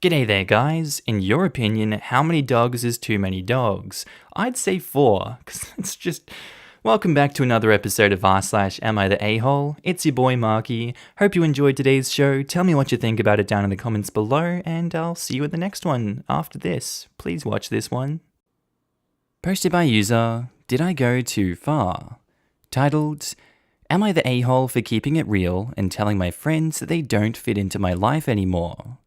G'day there guys, in your opinion, how many dogs is too many dogs? I'd say 4, because it's just... Welcome back to another episode of r/Am I the A-hole? It's your boy Markee. Hope you enjoyed today's show. Tell me what you think about it down in the comments below, and I'll see you in the next one after this. Please watch this one. Posted by user, Did I Go Too Far? Titled, Am I the A-hole for keeping it real and telling my friends that they don't fit into my life anymore?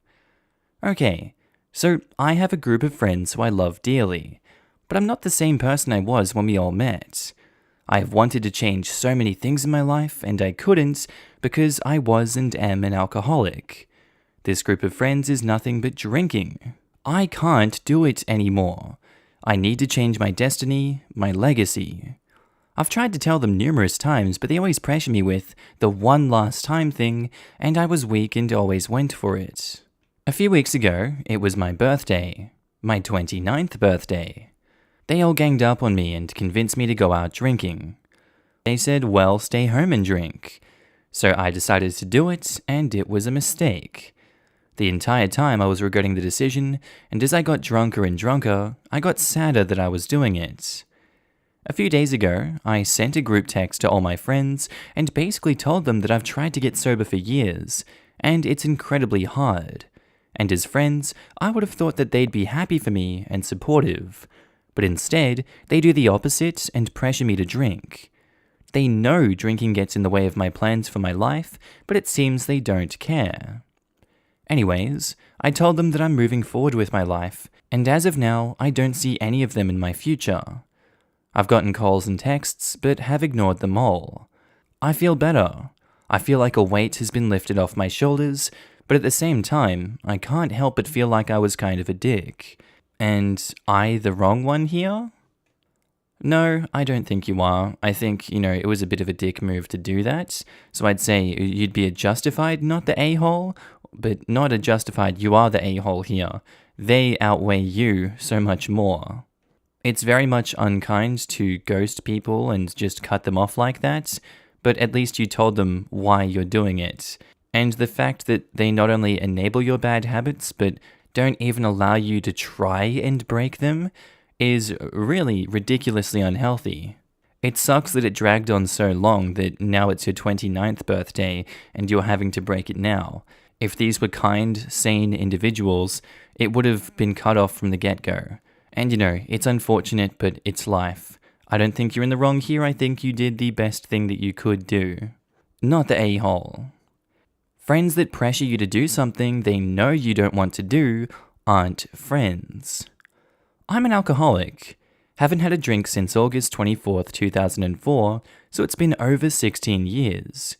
Okay, so I have a group of friends who I love dearly, but I'm not the same person I was when we all met. I have wanted to change so many things in my life, and I couldn't because I was and am an alcoholic. This group of friends is nothing but drinking. I can't do it anymore. I need to change my destiny, my legacy. I've tried to tell them numerous times, but they always pressure me with the one last time thing, and I was weak and always went for it. A few weeks ago, it was my birthday. My 29th birthday. They all ganged up on me and convinced me to go out drinking. They said, well, stay home and drink. So I decided to do it, and it was a mistake. The entire time I was regretting the decision, and as I got drunker and drunker, I got sadder that I was doing it. A few days ago, I sent a group text to all my friends and basically told them that I've tried to get sober for years, and it's incredibly hard. And as friends, I would have thought that they'd be happy for me and supportive. But instead, they do the opposite and pressure me to drink. They know drinking gets in the way of my plans for my life, but it seems they don't care. Anyways, I told them that I'm moving forward with my life, and as of now, I don't see any of them in my future. I've gotten calls and texts, but have ignored them all. I feel better. I feel like a weight has been lifted off my shoulders, but at the same time, I can't help but feel like I was kind of a dick. And I the wrong one here? No, I don't think you are. I think, it was a bit of a dick move to do that. So I'd say you'd be a justified, not the a-hole, but not a justified, you are the a-hole here. They outweigh you so much more. It's very much unkind to ghost people and just cut them off like that, but at least you told them why you're doing it. And the fact that they not only enable your bad habits, but don't even allow you to try and break them, is really ridiculously unhealthy. It sucks that it dragged on so long that now it's your 29th birthday and you're having to break it now. If these were kind, sane individuals, it would have been cut off from the get-go. And it's unfortunate, but it's life. I don't think you're in the wrong here. I think you did the best thing that you could do. Not the a-hole. Friends that pressure you to do something they know you don't want to do aren't friends. I'm an alcoholic. Haven't had a drink since August 24th, 2004, so it's been over 16 years.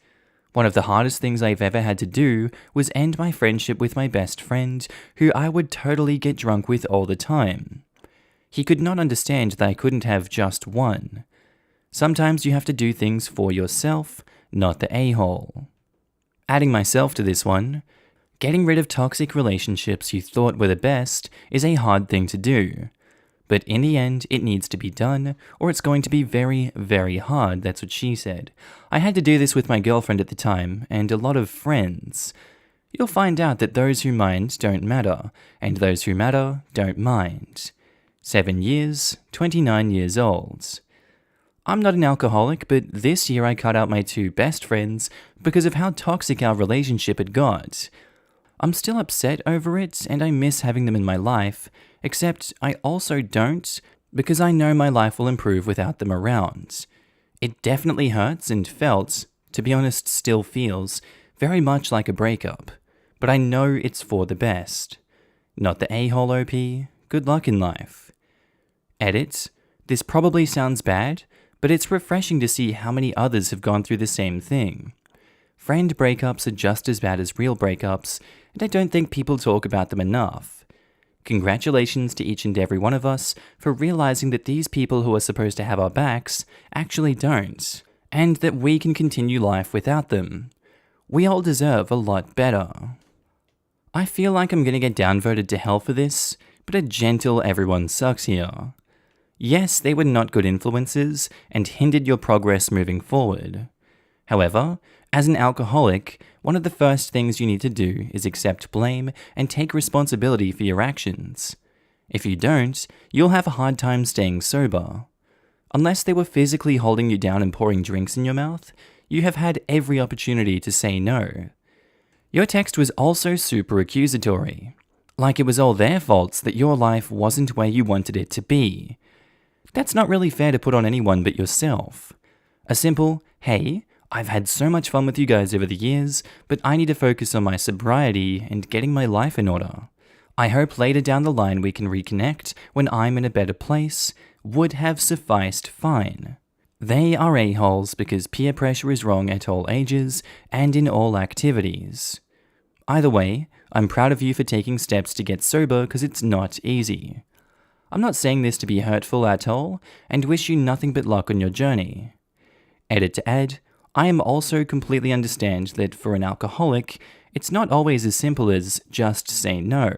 One of the hardest things I've ever had to do was end my friendship with my best friend, who I would totally get drunk with all the time. He could not understand that I couldn't have just one. Sometimes you have to do things for yourself, not the a-hole. Adding myself to this one, getting rid of toxic relationships you thought were the best is a hard thing to do. But in the end, it needs to be done, or it's going to be very, very hard, that's what she said. I had to do this with my girlfriend at the time, and a lot of friends. You'll find out that those who mind don't matter, and those who matter don't mind. 7 years, 29 years old. I'm not an alcoholic, but this year I cut out my 2 best friends because of how toxic our relationship had got. I'm still upset over it, and I miss having them in my life, except I also don't because I know my life will improve without them around. It definitely hurts and felt, to be honest still feels, very much like a breakup, but I know it's for the best. Not the a-hole OP, good luck in life. Edit, this probably sounds bad, but it's refreshing to see how many others have gone through the same thing. Friend breakups are just as bad as real breakups, and I don't think people talk about them enough. Congratulations to each and every one of us for realizing that these people who are supposed to have our backs actually don't, and that we can continue life without them. We all deserve a lot better. I feel like I'm gonna get downvoted to hell for this, but a gentle everyone sucks here. Yes, they were not good influences and hindered your progress moving forward. However, as an alcoholic, one of the first things you need to do is accept blame and take responsibility for your actions. If you don't, you'll have a hard time staying sober. Unless they were physically holding you down and pouring drinks in your mouth, you have had every opportunity to say no. Your text was also super accusatory, like it was all their faults that your life wasn't where you wanted it to be. That's not really fair to put on anyone but yourself. A simple, hey, I've had so much fun with you guys over the years, but I need to focus on my sobriety and getting my life in order. I hope later down the line we can reconnect when I'm in a better place, would have sufficed fine. They are a-holes because peer pressure is wrong at all ages and in all activities. Either way, I'm proud of you for taking steps to get sober because it's not easy. I'm not saying this to be hurtful at all and wish you nothing but luck on your journey. Edit to add, I am also completely understand that for an alcoholic, it's not always as simple as just say no.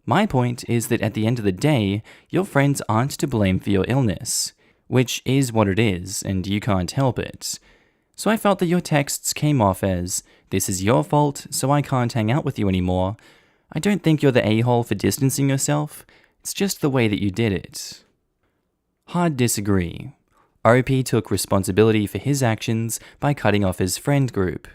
My point is that at the end of the day, your friends aren't to blame for your illness, which is what it is, and you can't help it. So I felt that your texts came off as, this is your fault, so I can't hang out with you anymore. I don't think you're the a-hole for distancing yourself, it's just the way that you did it. Hard disagree. OP took responsibility for his actions by cutting off his friend group.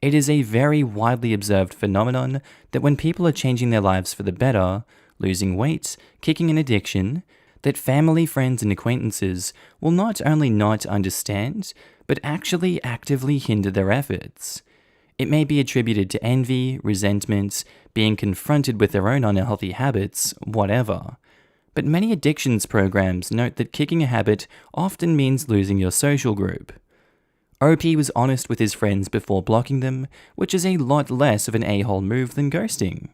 It is a very widely observed phenomenon that when people are changing their lives for the better, losing weight, kicking an addiction, that family, friends, and acquaintances will not only not understand, but actually actively hinder their efforts. It may be attributed to envy, resentment, being confronted with their own unhealthy habits, whatever. But many addictions programs note that kicking a habit often means losing your social group. OP was honest with his friends before blocking them, which is a lot less of an a-hole move than ghosting.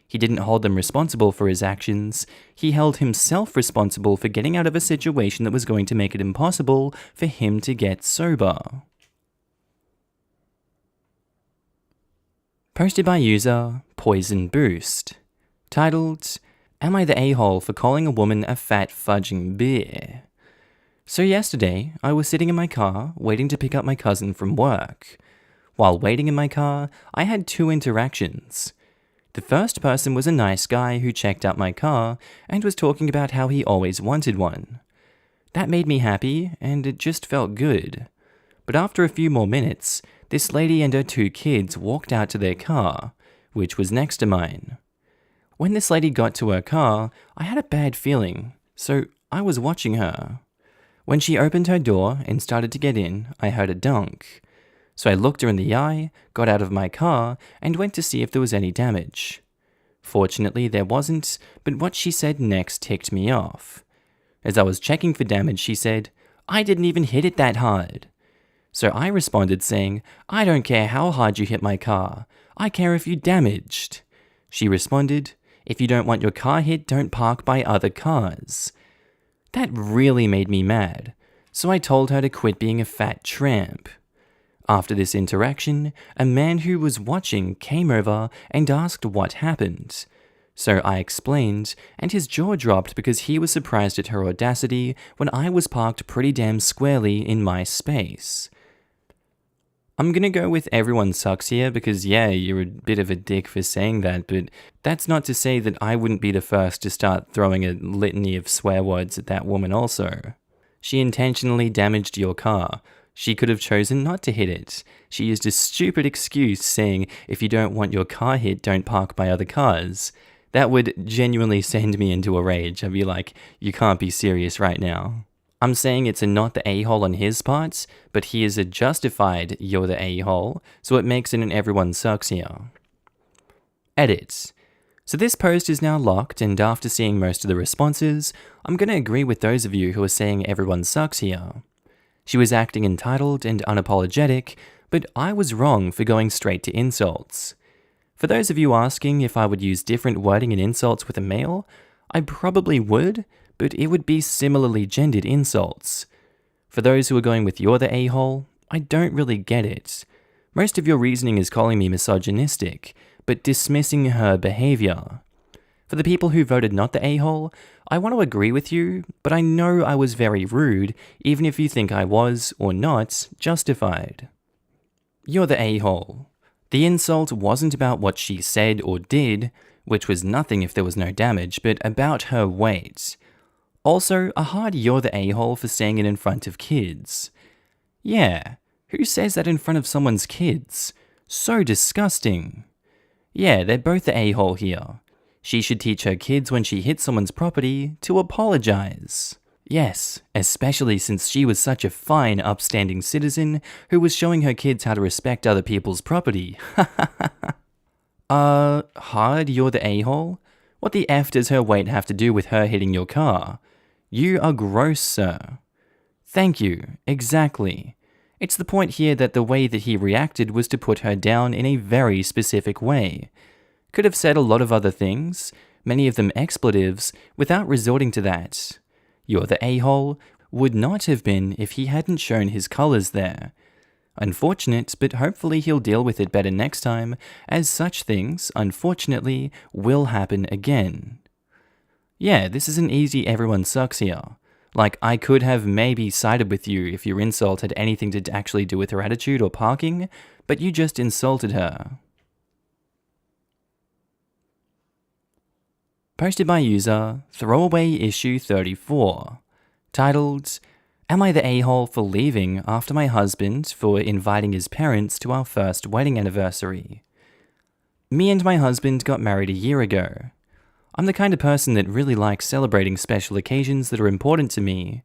He didn't hold them responsible for his actions, he held himself responsible for getting out of a situation that was going to make it impossible for him to get sober. Posted by user Poison Boost, titled, Am I the a-hole for calling a woman a fat fudging beer? So yesterday, I was sitting in my car, waiting to pick up my cousin from work. While waiting in my car, I had two interactions. The first person was a nice guy who checked out my car and was talking about how he always wanted one. That made me happy, and it just felt good. But after a few more minutes, this lady and her two kids walked out to their car, which was next to mine. When this lady got to her car, I had a bad feeling, so I was watching her. When she opened her door and started to get in, I heard a dunk. So I looked her in the eye, got out of my car, and went to see if there was any damage. Fortunately, there wasn't, but what she said next ticked me off. As I was checking for damage, she said, I didn't even hit it that hard. So I responded saying, I don't care how hard you hit my car. I care if you damaged. She responded, if you don't want your car hit, don't park by other cars. That really made me mad, so I told her to quit being a fat tramp. After this interaction, a man who was watching came over and asked what happened. So I explained, and his jaw dropped because he was surprised at her audacity when I was parked pretty damn squarely in my space. I'm gonna go with everyone sucks here because yeah, you're a bit of a dick for saying that, but that's not to say that I wouldn't be the first to start throwing a litany of swear words at that woman also. She intentionally damaged your car. She could have chosen not to hit it. She used a stupid excuse saying, if you don't want your car hit, don't park by other cars. That would genuinely send me into a rage. I'd be like, you can't be serious right now. I'm saying it's a not the a-hole on his part, but he is a justified you're the a-hole, so it makes it an everyone sucks here. Edit. So this post is now locked, and after seeing most of the responses, I'm going to agree with those of you who are saying everyone sucks here. She was acting entitled and unapologetic, but I was wrong for going straight to insults. For those of you asking if I would use different wording and insults with a male, I probably would, but it would be similarly gendered insults. For those who are going with you're the a-hole, I don't really get it. Most of your reasoning is calling me misogynistic, but dismissing her behavior. For the people who voted not the a-hole, I want to agree with you, but I know I was very rude, even if you think I was, or not, justified. You're the a-hole. The insult wasn't about what she said or did, which was nothing if there was no damage, but about her weight. Also, a hard you're the a-hole for saying it in front of kids. Yeah, who says that in front of someone's kids? So disgusting. Yeah, they're both the a-hole here. She should teach her kids when she hits someone's property to apologize. Yes, especially since she was such a fine, upstanding citizen who was showing her kids how to respect other people's property. Hard you're the a-hole? What the F does her weight have to do with her hitting your car? You are gross, sir. Thank you, exactly. It's the point here that the way that he reacted was to put her down in a very specific way. Could have said a lot of other things, many of them expletives, without resorting to that. You're the a-hole would not have been if he hadn't shown his colors there. Unfortunate, but hopefully he'll deal with it better next time, as such things, unfortunately, will happen again. Yeah, this is an easy everyone sucks here. Like, I could have maybe sided with you if your insult had anything to actually do with her attitude or parking, but you just insulted her. Posted by user Throwaway Issue 34, titled, Am I the a-hole for leaving after my husband for inviting his parents to our first wedding anniversary? Me and my husband got married a year ago. I'm the kind of person that really likes celebrating special occasions that are important to me.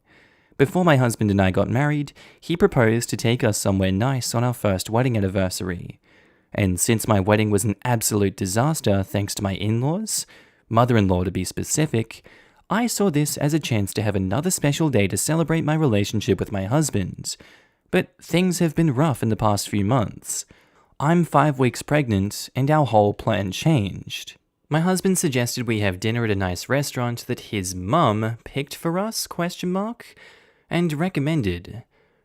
Before my husband and I got married, he proposed to take us somewhere nice on our first wedding anniversary. And since my wedding was an absolute disaster thanks to my in-laws, mother-in-law to be specific, I saw this as a chance to have another special day to celebrate my relationship with my husband. But things have been rough in the past few months. I'm 5 weeks pregnant, and our whole plan changed. My husband suggested we have dinner at a nice restaurant that his mum picked for us, and recommended.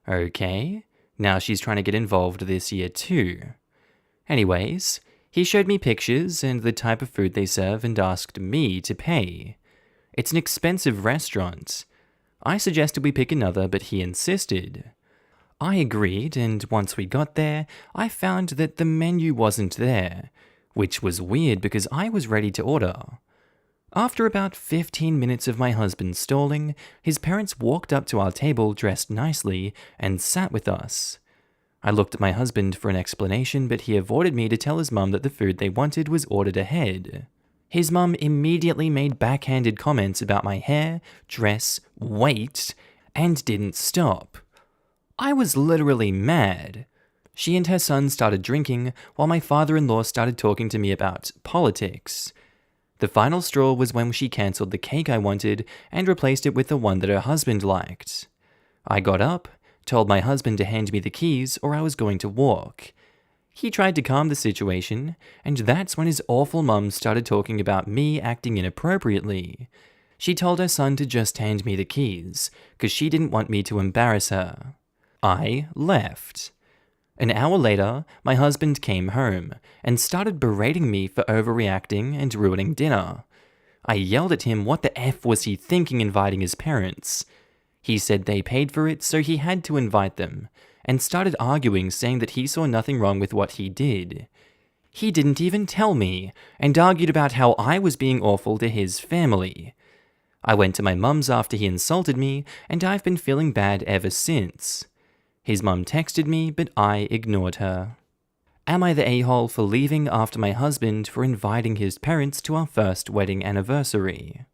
Okay, now she's trying to get involved this year too. Anyways, he showed me pictures and the type of food they serve and asked me to pay. It's an expensive restaurant. I suggested we pick another, but he insisted. I agreed, and once we got there, I found that the menu wasn't there, which was weird because I was ready to order. After about 15 minutes of my husband stalling, his parents walked up to our table dressed nicely and sat with us. I looked at my husband for an explanation, but he avoided me to tell his mum that the food they wanted was ordered ahead. His mum immediately made backhanded comments about my hair, dress, weight, and didn't stop. I was literally mad. She and her son started drinking, while my father-in-law started talking to me about politics. The final straw was when she cancelled the cake I wanted and replaced it with the one that her husband liked. I got up, told my husband to hand me the keys or I was going to walk. He tried to calm the situation, and that's when his awful mum started talking about me acting inappropriately. She told her son to just hand me the keys, because she didn't want me to embarrass her. I left. An hour later, my husband came home and started berating me for overreacting and ruining dinner. I yelled at him what the F was he thinking inviting his parents. He said they paid for it, so he had to invite them, and started arguing, saying that he saw nothing wrong with what he did. He didn't even tell me, and argued about how I was being awful to his family. I went to my mum's after he insulted me, and I've been feeling bad ever since. His mum texted me, but I ignored her. Am I the a-hole for leaving after my husband for inviting his parents to our first wedding anniversary?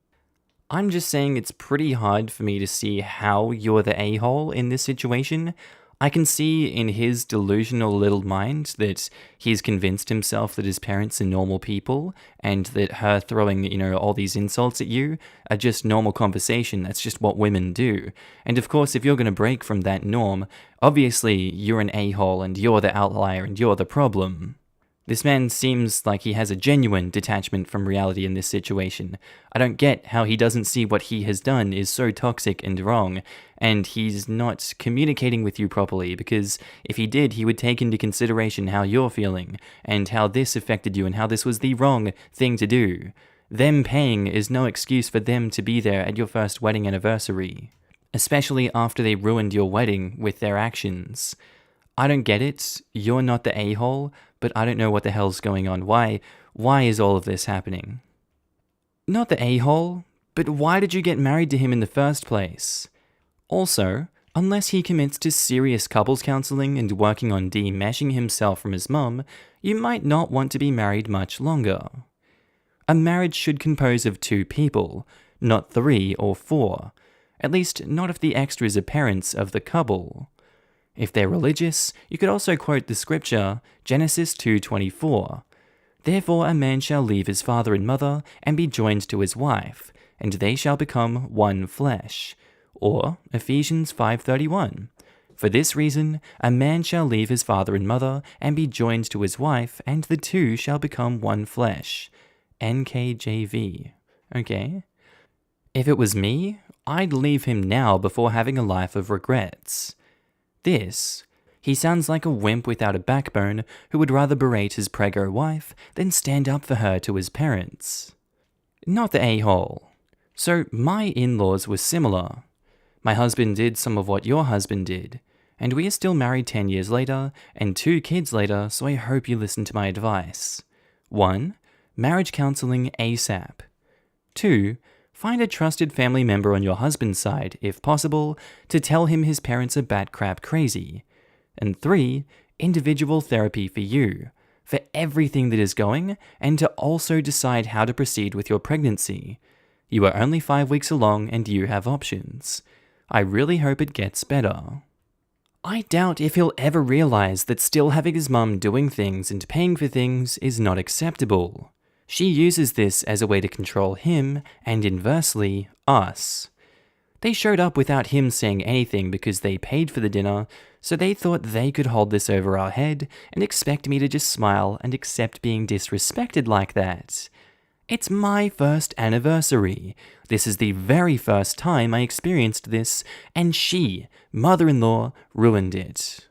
I'm just saying it's pretty hard for me to see how you're the a-hole in this situation. I can see in his delusional little mind that he's convinced himself that his parents are normal people and that her throwing, all these insults at you are just normal conversation. That's just what women do. And of course, if you're going to break from that norm, obviously you're an a-hole and you're the outlier and you're the problem. This man seems like he has a genuine detachment from reality in this situation. I don't get how he doesn't see what he has done is so toxic and wrong, and he's not communicating with you properly, because if he did, he would take into consideration how you're feeling, and how this affected you, and how this was the wrong thing to do. Them paying is no excuse for them to be there at your first wedding anniversary, especially after they ruined your wedding with their actions. I don't get it. You're not the a-hole, but I don't know what the hell's going on. Why is all of this happening? Not the a-hole, but why did you get married to him in the first place? Also, unless he commits to serious couples counseling and working on de-meshing himself from his mum, you might not want to be married much longer. A marriage should compose of 2 people, not 3 or 4, at least not if the extras are parents of the couple. If they're religious, you could also quote the scripture, Genesis 2:24. Therefore a man shall leave his father and mother and be joined to his wife, and they shall become one flesh. Or Ephesians 5:31. For this reason, a man shall leave his father and mother and be joined to his wife, and the 2 shall become one flesh. NKJV. Okay. If it was me, I'd leave him now before having a life of regrets. He sounds like a wimp without a backbone who would rather berate his prego wife than stand up for her to his parents. Not the a-hole. So my in-laws were similar. My husband did some of what your husband did, and we are still married 10 years later and 2 kids later, so I hope you listen to my advice. 1. Marriage counseling ASAP. 2. Find a trusted family member on your husband's side, if possible, to tell him his parents are bat crap crazy. And 3. Individual therapy for you, for everything that is going, and to also decide how to proceed with your pregnancy. You are only 5 weeks along and you have options. I really hope it gets better. I doubt if he'll ever realize that still having his mum doing things and paying for things is not acceptable. She uses this as a way to control him, and inversely, us. They showed up without him saying anything because they paid for the dinner, so they thought they could hold this over our head and expect me to just smile and accept being disrespected like that. It's my first anniversary. This is the very first time I experienced this, and she, mother-in-law, ruined it.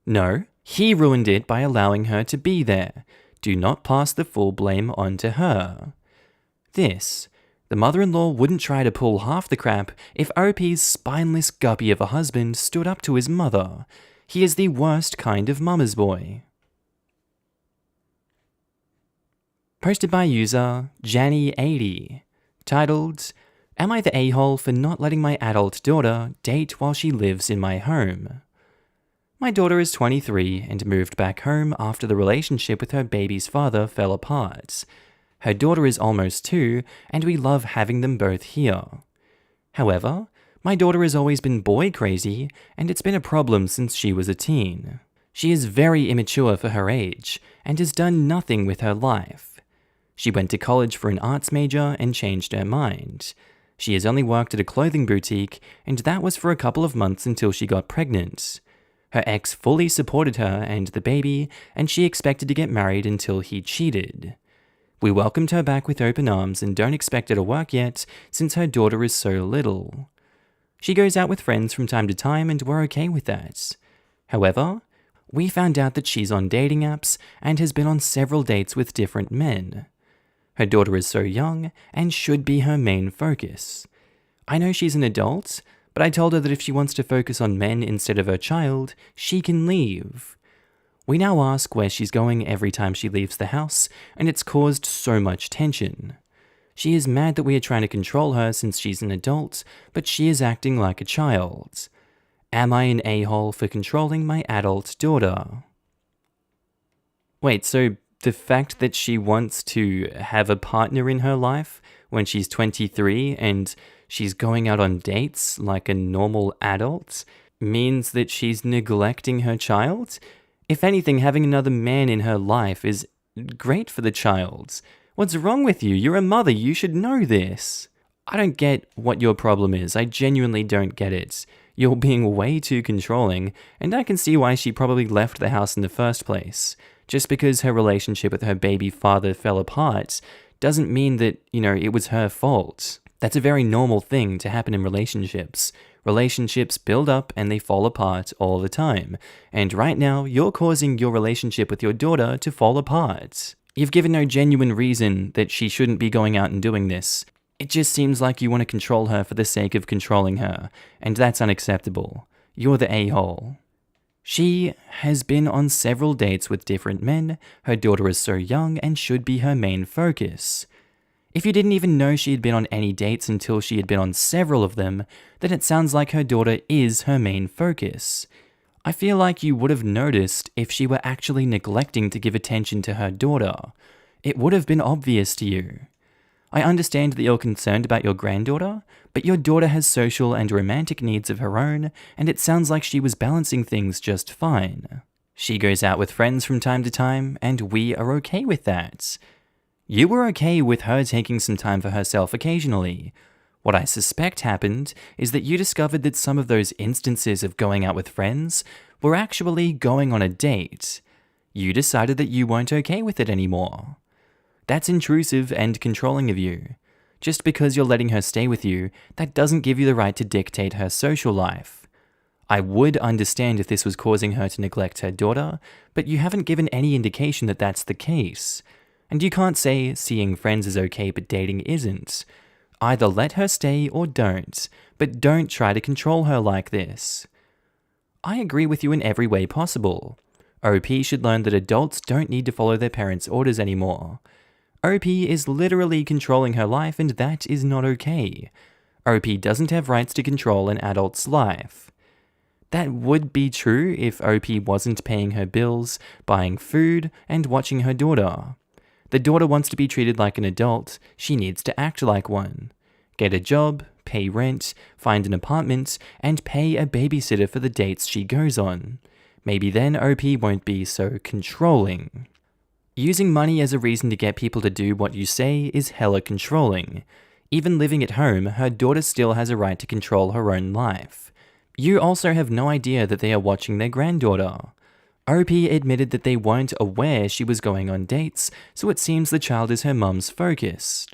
No, he ruined it by allowing her to be there. Do not pass the full blame on to her. The mother-in-law wouldn't try to pull half the crap if OP's spineless guppy of a husband stood up to his mother. He is the worst kind of mama's boy. Posted by user Janny80, titled, Am I the a-hole for not letting my adult daughter date while she lives in my home? My daughter is 23 and moved back home after the relationship with her baby's father fell apart. Her daughter is almost 2, and we love having them both here. However, my daughter has always been boy crazy, and it's been a problem since she was a teen. She is very immature for her age, and has done nothing with her life. She went to college for an arts major and changed her mind. She has only worked at a clothing boutique, and that was for a couple of months until she got pregnant. Her ex fully supported her and the baby, and she expected to get married until he cheated. We welcomed her back with open arms and don't expect her to work yet, since her daughter is so little. She goes out with friends from time to time, and we're okay with that. However, we found out that she's on dating apps and has been on several dates with different men. Her daughter is so young and should be her main focus. I know she's an adult, but I told her that if she wants to focus on men instead of her child, she can leave. We now ask where she's going every time she leaves the house, and it's caused so much tension. She is mad that we are trying to control her since she's an adult, but she is acting like a child. Am I an a-hole for controlling my adult daughter? Wait, so the fact that she wants to have a partner in her life when she's 23 and she's going out on dates like a normal adult means that she's neglecting her child? If anything, having another man in her life is great for the child. What's wrong with you? You're a mother. You should know this. I don't get what your problem is. I genuinely don't get it. You're being way too controlling, and I can see why she probably left the house in the first place. Just because her relationship with her baby father fell apart doesn't mean that, it was her fault. That's a very normal thing to happen in relationships. Relationships build up and they fall apart all the time. And right now, you're causing your relationship with your daughter to fall apart. You've given no genuine reason that she shouldn't be going out and doing this. It just seems like you want to control her for the sake of controlling her, and that's unacceptable. You're the a-hole. She has been on several dates with different men, her daughter is so young and should be her main focus. If you didn't even know she had been on any dates until she had been on several of them, then it sounds like her daughter is her main focus. I feel like you would have noticed if she were actually neglecting to give attention to her daughter. It would have been obvious to you. I understand that you're concerned about your granddaughter, but your daughter has social and romantic needs of her own, and it sounds like she was balancing things just fine. She goes out with friends from time to time, and we are okay with that. You were okay with her taking some time for herself occasionally. What I suspect happened is that you discovered that some of those instances of going out with friends were actually going on a date. You decided that you weren't okay with it anymore. That's intrusive and controlling of you. Just because you're letting her stay with you, that doesn't give you the right to dictate her social life. I would understand if this was causing her to neglect her daughter, but you haven't given any indication that that's the case. And you can't say seeing friends is okay but dating isn't. Either let her stay or don't, but don't try to control her like this. I agree with you in every way possible. OP should learn that adults don't need to follow their parents' orders anymore. OP is literally controlling her life, and that is not okay. OP doesn't have rights to control an adult's life. That would be true if OP wasn't paying her bills, buying food, and watching her daughter. The daughter wants to be treated like an adult, she needs to act like one. Get a job, pay rent, find an apartment, and pay a babysitter for the dates she goes on. Maybe then OP won't be so controlling. Using money as a reason to get people to do what you say is hella controlling. Even living at home, her daughter still has a right to control her own life. You also have no idea that they are watching their granddaughter. OP admitted that they weren't aware she was going on dates, so it seems the child is her mum's focus.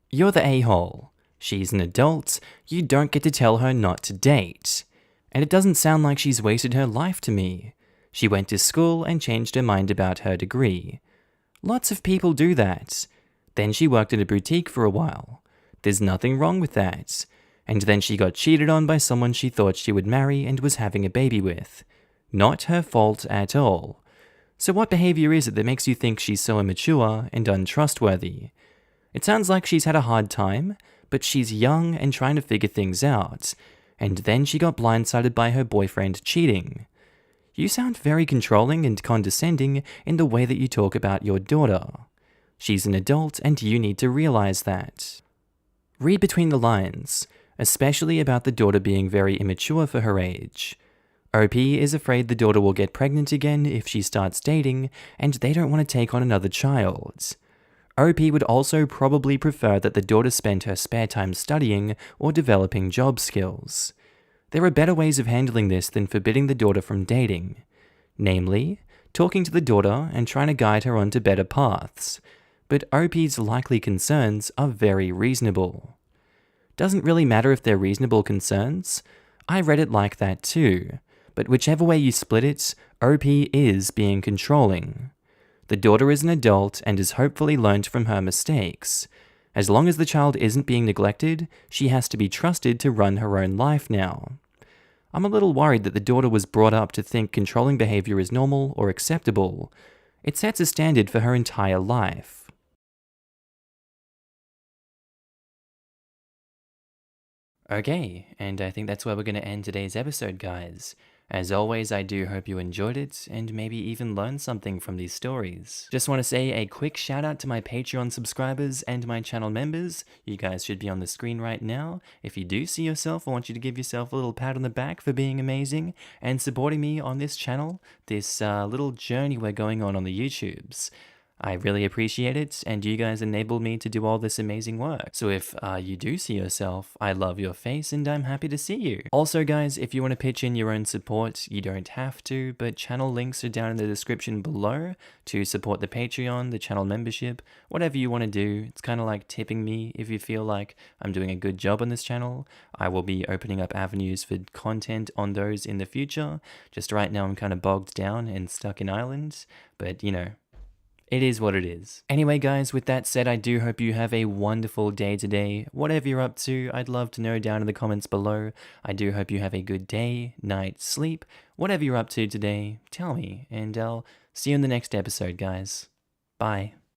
You're the a-hole. She's an adult, you don't get to tell her not to date. And it doesn't sound like she's wasted her life to me. She went to school and changed her mind about her degree. Lots of people do that. Then she worked at a boutique for a while. There's nothing wrong with that. And then she got cheated on by someone she thought she would marry and was having a baby with. Not her fault at all. So what behavior is it that makes you think she's so immature and untrustworthy? It sounds like she's had a hard time, but she's young and trying to figure things out. And then she got blindsided by her boyfriend cheating. You sound very controlling and condescending in the way that you talk about your daughter. She's an adult and you need to realize that. Read between the lines, especially about the daughter being very immature for her age. OP is afraid the daughter will get pregnant again if she starts dating, and they don't want to take on another child. OP would also probably prefer that the daughter spend her spare time studying or developing job skills. There are better ways of handling this than forbidding the daughter from dating. Namely, talking to the daughter and trying to guide her onto better paths. But OP's likely concerns are very reasonable. Doesn't really matter if they're reasonable concerns. I read it like that too. But whichever way you split it, OP is being controlling. The daughter is an adult and has hopefully learned from her mistakes. As long as the child isn't being neglected, she has to be trusted to run her own life now. I'm a little worried that the daughter was brought up to think controlling behavior is normal or acceptable. It sets a standard for her entire life. Okay, and I think that's where we're going to end today's episode, guys. As always, I do hope you enjoyed it, and maybe even learned something from these stories. Just want to say a quick shout out to my Patreon subscribers and my channel members. You guys should be on the screen right now. If you do see yourself, I want you to give yourself a little pat on the back for being amazing and supporting me on this channel, this little journey we're going on the YouTubes. I really appreciate it, and you guys enable me to do all this amazing work. So if you do see yourself, I love your face and I'm happy to see you. Also guys, if you want to pitch in your own support, you don't have to, but channel links are down in the description below to support the Patreon, the channel membership, whatever you want to do. It's kind of like tipping me if you feel like I'm doing a good job on this channel. I will be opening up avenues for content on those in the future. Just right now I'm kind of bogged down and stuck in Ireland, but you know, It is what it is. Anyway, guys, with that said, I do hope you have a wonderful day today. Whatever you're up to, I'd love to know down in the comments below. I do hope you have a good day, night, sleep. Whatever you're up to today, tell me, and I'll see you in the next episode, guys. Bye.